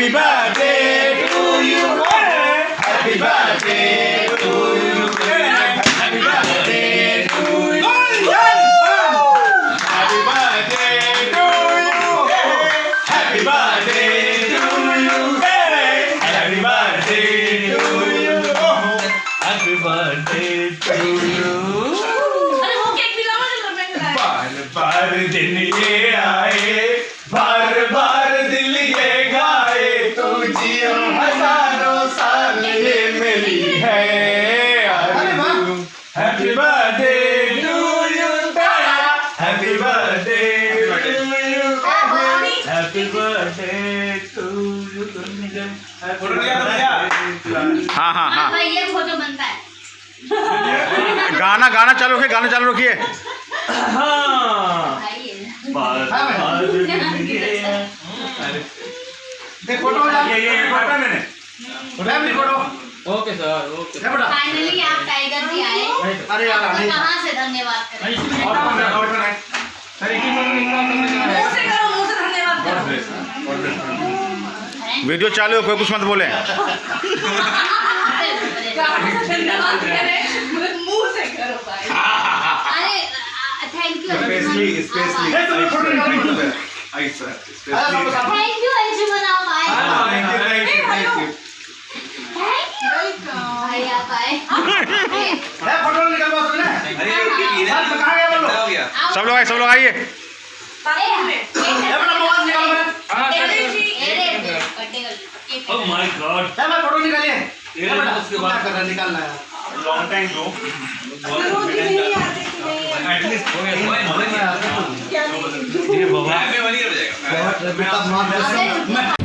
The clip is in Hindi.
Happy birthday to you. Happy birthday to you. Happy birthday to you. Happy birthday to you. Happy birthday to you. Happy birthday to you. Happy birthday to you. अरे वो केक मिला मुझे मैं बार बार दिन ये आए, बार बार दिल ये गाए, तू जियो हजारों साल ये मेरी है आरज़ू। Happy birthday to you, Happy birthday to you, Happy birthday to you। Photo लिया तो भैया। हाँ हाँ हाँ भाई ये फोटो बनता है। गाना गाना चालू रखिए, गाना चालू रखिए। हाँ भाई ये बार बार दिल ये देख फोटो ये फोटो मैंने family photo. Okay sir okay है बेटा। फाइनली आप टाइगर जी आए। अरे यार आपका नहीं कहाँ से धन्यवाद करें? और कौन है सर एक ही मुंह से करो, मुंह से धन्यवाद करो। वीडियो चालू है, कोई कुछ मत बोले। धन्यवाद करें, मुंह से करो भाई। अरे थैंक यू स्पेशली स्पेशली है तुम्हें फोटो निकाली आई सर आया सब साथ थैंक यू अंशुमन आप आए। थैंक यू थैंक यू भाई आप आए। है फोटो निकालवा सकते हैं। अरे साथ में कहां गए बोलो। सब लोग आइए, सब लोग आइए। है बेटा मोबाइल निकालो मैं। ओह माय गॉड है मैं फोटो निकालिए। ये है बेटा उसके बाद क्या कर रहा है निकालना है। लॉन्ग टाइम लो एटलीस्ट हो गया ये बाबा बेटा मार